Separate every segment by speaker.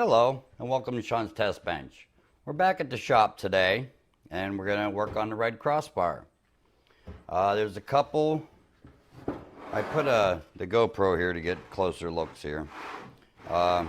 Speaker 1: Hello and welcome to Sean's Test Bench. We're back at the shop today and we're going to work on the Red Crossfire. There's a couple, I put the GoPro here to get closer looks here. The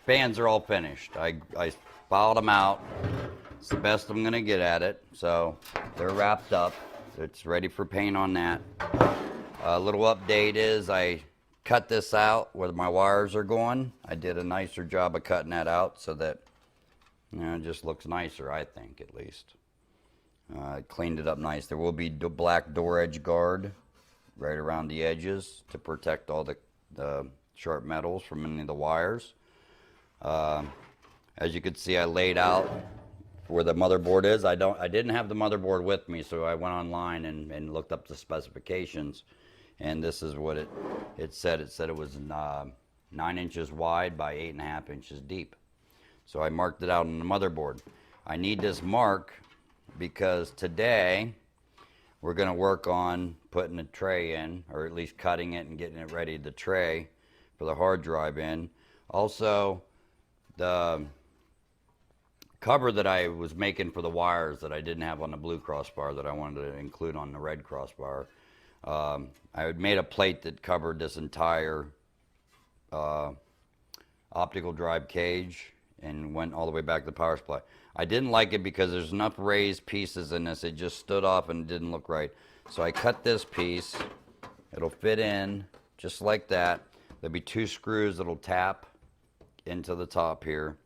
Speaker 1: fans are all finished. I filed them out. It's the best I'm going to get at it. So they're wrapped up. It's ready for paint on that. A little update is I cut this out where my wires are going. I did a nicer job of cutting that out so that it just looks nicer, I think, at least. I cleaned it up nice. There will be black door edge guard right around the edges to protect all the sharp metals from any of the wires. As you can see, I laid out where the motherboard is. I didn't have the motherboard with me, so I went online and looked up the specifications. And this is what it said. It said it was 9 inches wide by 8.5 inches deep. So I marked it out on the motherboard. I need this mark because today we're going to work on putting a tray in, or at least cutting it and getting it ready, the tray for the hard drive in. Also, the cover that I was making for the wires that I didn't have on the blue crossbar that I wanted to include on the red crossbar. I had made a plate that covered this entire optical drive cage and went all the way back to the power supply. I didn't like it because there's enough raised pieces in this. It just stood off and didn't look right. So I cut this piece. It'll fit in just like that. There'll be 2 screws that'll tap into the top here,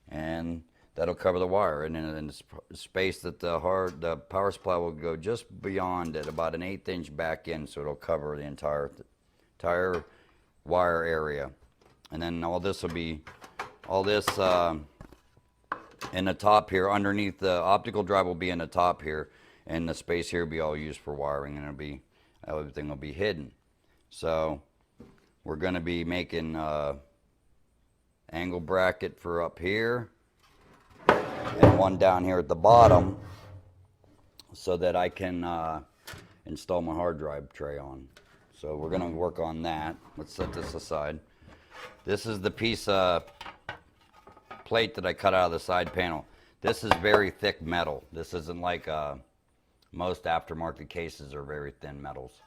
Speaker 1: and that'll cover the wire. And in the space that the power supply will go just beyond it, about an 1/8 inch back in, so it'll cover the entire wire area. And then all this in the top here, underneath the optical drive will be in the top here, and the space here will be all used for wiring, and everything will be hidden. So we're going to be making angle bracket for up here, and one down here at the bottom so that I can install my hard drive tray on. So we're going to work on that. Let's set this aside. This is the piece of plate that I cut out of the side panel. This is very thick metal. This isn't like most aftermarket cases are very thin metals.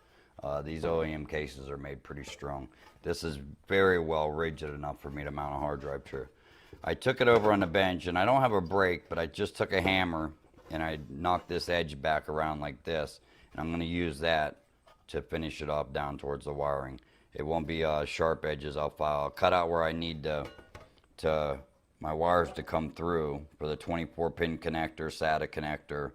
Speaker 1: These OEM cases are made pretty strong. This is very well rigid enough for me to mount a hard drive tray. I took it over on the bench, and I don't have a brake, but I just took a hammer and I knocked this edge back around like this, and I'm going to use that to finish it off down towards the wiring. It won't be sharp edges. I'll cut out where I need my wires to come through for the 24-pin connector, SATA connector,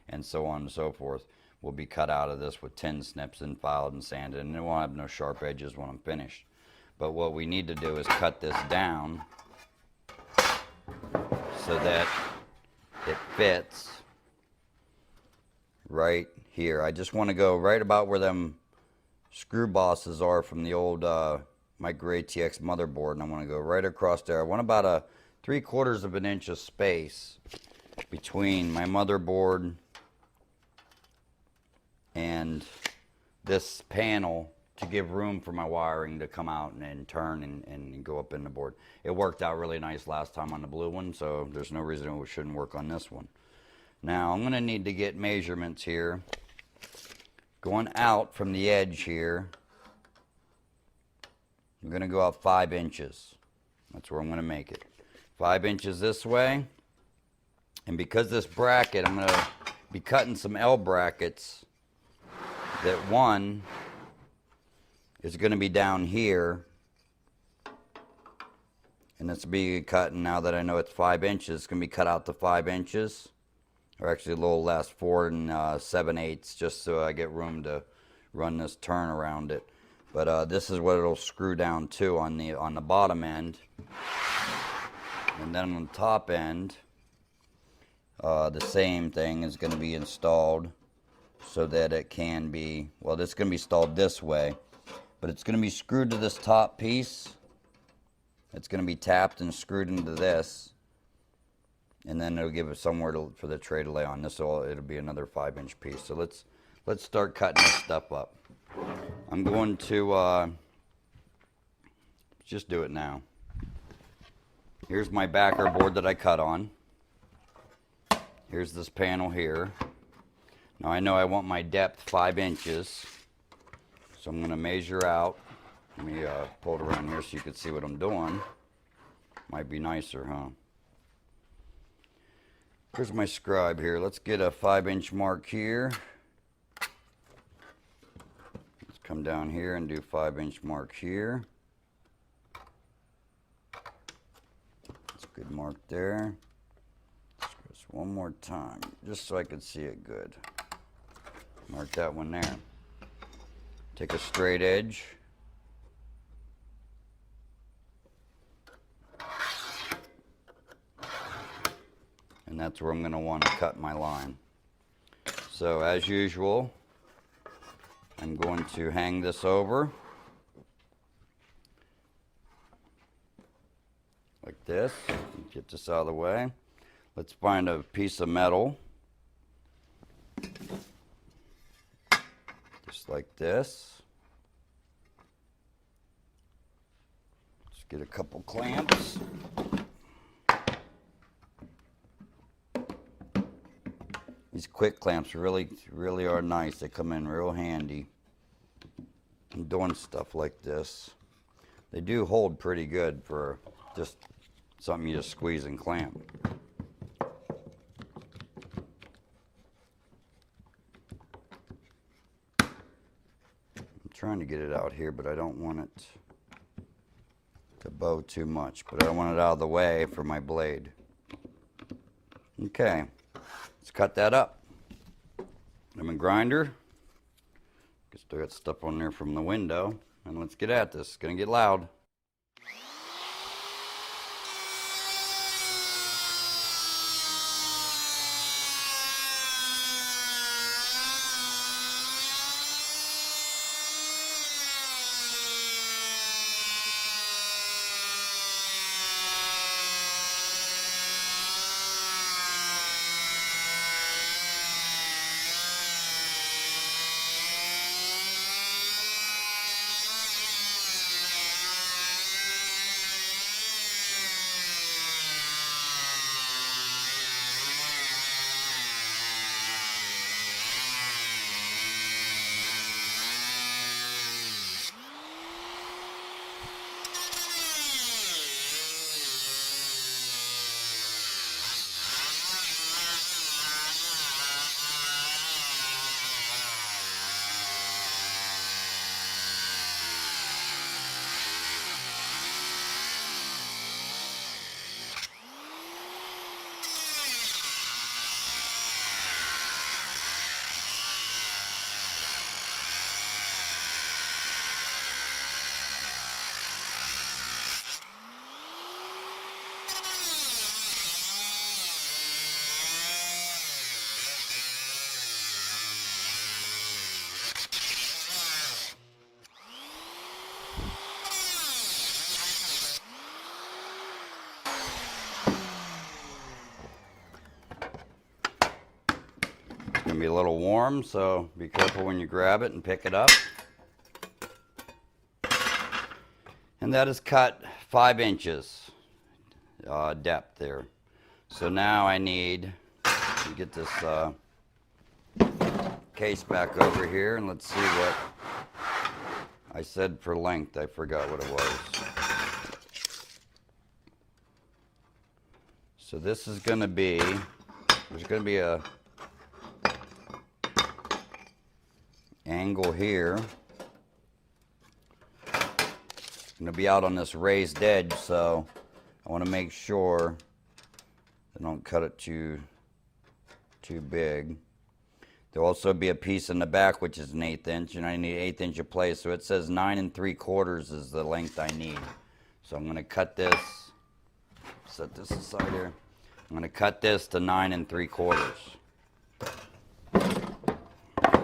Speaker 1: and so on and so forth. Will be cut out of this with tin snips and filed and sanded, and it won't have no sharp edges when I'm finished. But what we need to do is cut this down so that it fits right here. I just want to go right about where them screw bosses are from the old Micro ATX motherboard, and I want to go right across there. I want about a 3/4 of an inch of space between my motherboard and this panel to give room for my wiring to come out and turn and go up in the board. It worked out really nice last time on the blue one, so there's no reason it shouldn't work on this one. Now I'm going to need to get measurements here. Going out from the edge here, I'm going to go out 5 inches. That's where I'm going to make it. 5 inches this way. And because this bracket, I'm going to be cutting some L brackets. That one is going to be down here, and it's be cut, and now that I know it's 5 inches, it's going to be cut out to 5 inches, or actually a little less, 4 7/8, just so I get room to run this turn around it. But this is what it'll screw down to on the bottom end, and then on the top end, the same thing is going to be installed. So that it can be, well, this is going to be installed this way, but it's going to be screwed to this top piece. It's going to be tapped and screwed into this, and then it'll give it somewhere for the tray to lay on. It'll be another 5-inch piece. So let's start cutting this stuff up. I'm going to just do it now. Here's my backer board that I cut on. Here's this panel here. Now I know I want my depth 5 inches, so I'm going to measure out. Let me pull it around here so you can see what I'm doing. Might be nicer, huh? Here's my scribe here. Let's get a 5-inch mark here. Let's come down here and do 5-inch mark here. That's a good mark there. Just one more time, just so I can see it good. Mark that one there. Take a straight edge. And that's where I'm going to want to cut my line. So as usual, I'm going to hang this over like this. Get this out of the way. Let's find a piece of metal, just like this. Let's get a couple clamps. These quick clamps really are nice. They come in real handy. I'm doing stuff like this. They do hold pretty good for just something you just squeeze and clamp. I'm trying to get it out here, but I don't want it to bow too much. But I don't want it out of the way for my blade. Okay. Let's cut that up. Lemon grinder. Still got stuff on there from the window. And let's get at this. It's going to get loud. It's going to be a little warm, so be careful when you grab it and pick it up. And that is cut 5 inches depth there. So now I need to get this case back over here, and let's see what I said for length. I forgot what it was. So this is going to be, there's going to be a angle here. I'm going to be out on this raised edge, so I want to make sure I don't cut it too big. There'll also be a piece in the back which is an 1/8 inch, and I need 1/8 inch of plate, so it says 9 3/4 is the length I need. So I'm going to cut this, set this aside here. I'm going to cut this to 9 3/4.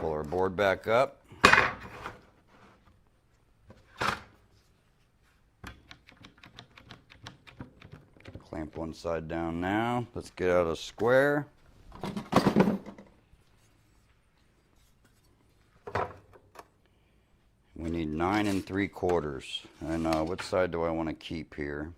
Speaker 1: Pull our board back up. Clamp one side down now. Let's get out a square. We need 9 3/4. And which side do I want to keep here?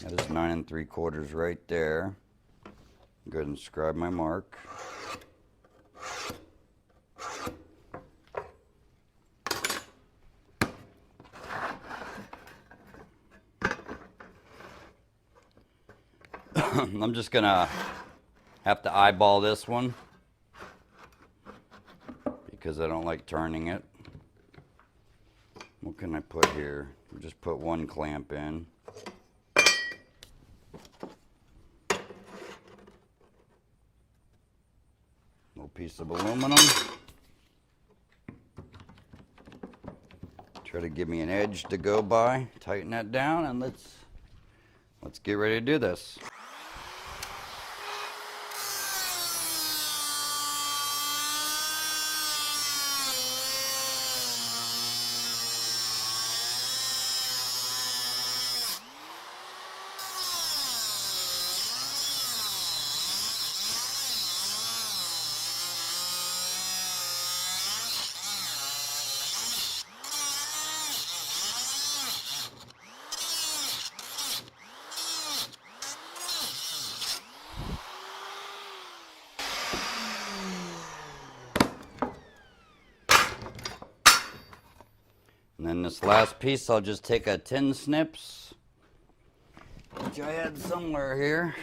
Speaker 1: That is 9 3/4 right there. Go ahead and scribe my mark. I'm just gonna have to eyeball this one because I don't like turning it. What can I put here? Just put one clamp in. Little piece of aluminum. Try to give me an edge to go by. Tighten that down and let's get ready to do this. And then this last piece, I'll just take a tin snips, which I had somewhere here.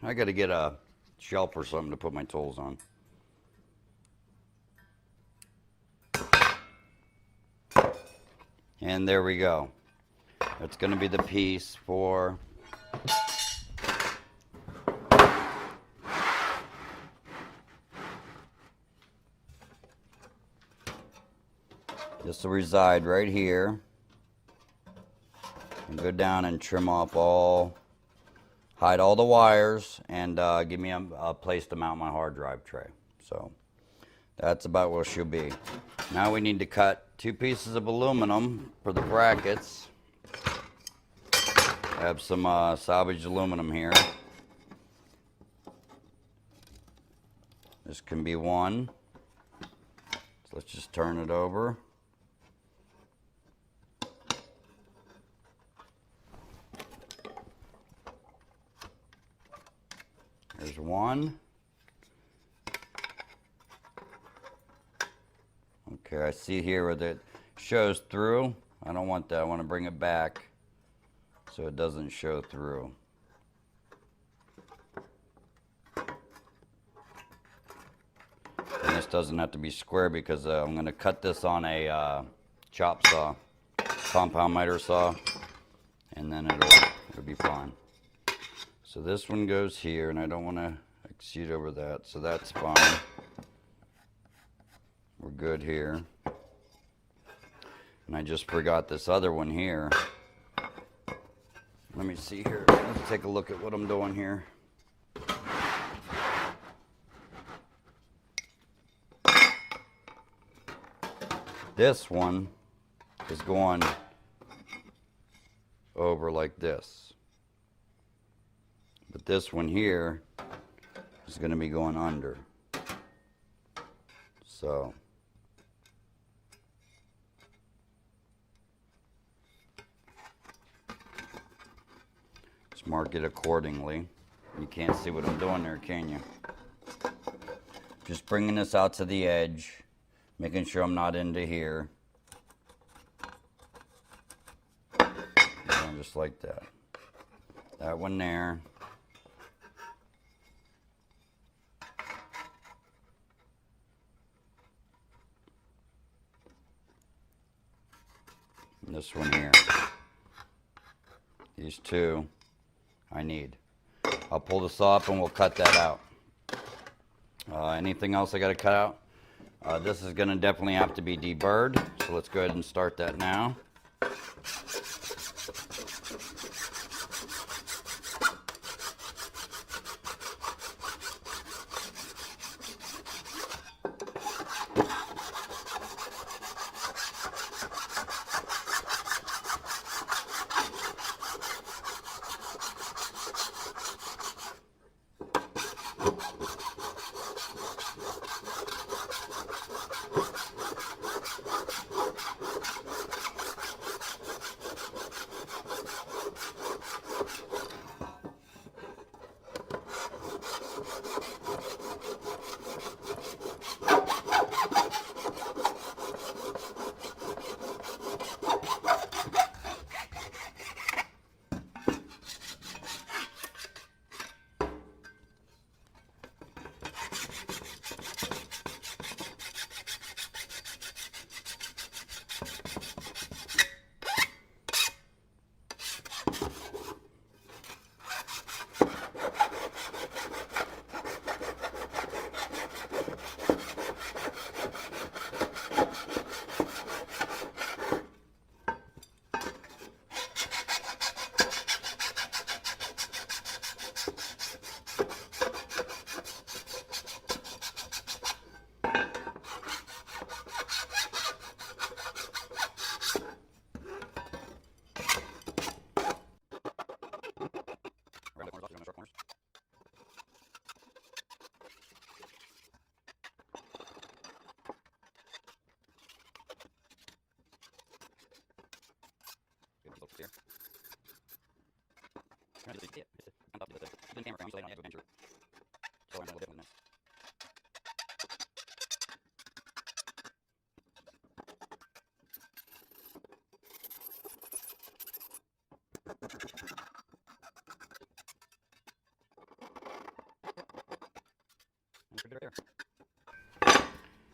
Speaker 1: I got to get a shelf or something to put my tools on. And there we go. That's going to be the piece for this will reside right here, and go down and trim off hide all the wires, and give me a place to mount my hard drive tray. So that's about where she'll be. Now we need to cut 2 pieces of aluminum for the brackets. I have some salvaged aluminum here. This can be one. So let's just turn it over. There's one. Okay, I see here where that shows through. I don't want that. I want to bring it back so it doesn't show through. And this doesn't have to be square because I'm going to cut this on a chop saw, compound miter saw, and then it'll be fine. So this one goes here, and I don't want to exceed over that, so that's fine. We're good here. And I just forgot this other one here. Let me see here. Let's take a look at what I'm doing here. This one is going over like this. But this one here is going to be going under. So just mark it accordingly. You can't see what I'm doing there, can you? Just bringing this out to the edge, making sure I'm not into here. And just like that. That one there. And this one here. These two I need. I'll pull this off and we'll cut that out. Anything else I got to cut out? This is going to definitely have to be deburred, so let's go ahead and start that now.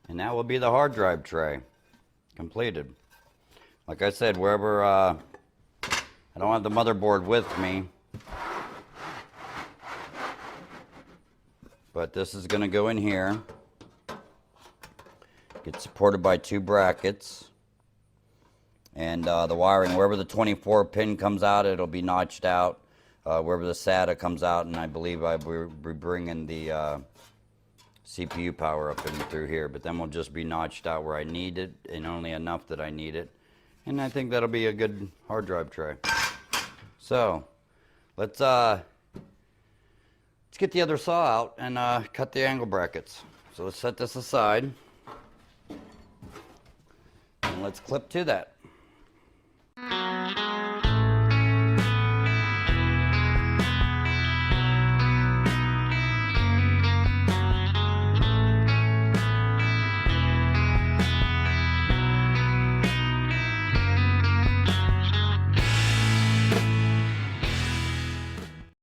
Speaker 1: And that will be the hard drive tray completed. Like I said, wherever I don't have the motherboard with me, but this is going to go in here. Get supported by 2 brackets. And the wiring, wherever the 24 pin comes out, it'll be notched out. Wherever the SATA comes out, and I believe I'll be bringing the CPU power up in through here, but then we'll just be notched out where I need it, and only enough that I need it. And I think that'll be a good hard drive tray. So let's get the other saw out and cut the angle brackets. So let's set this aside, and let's clip to that.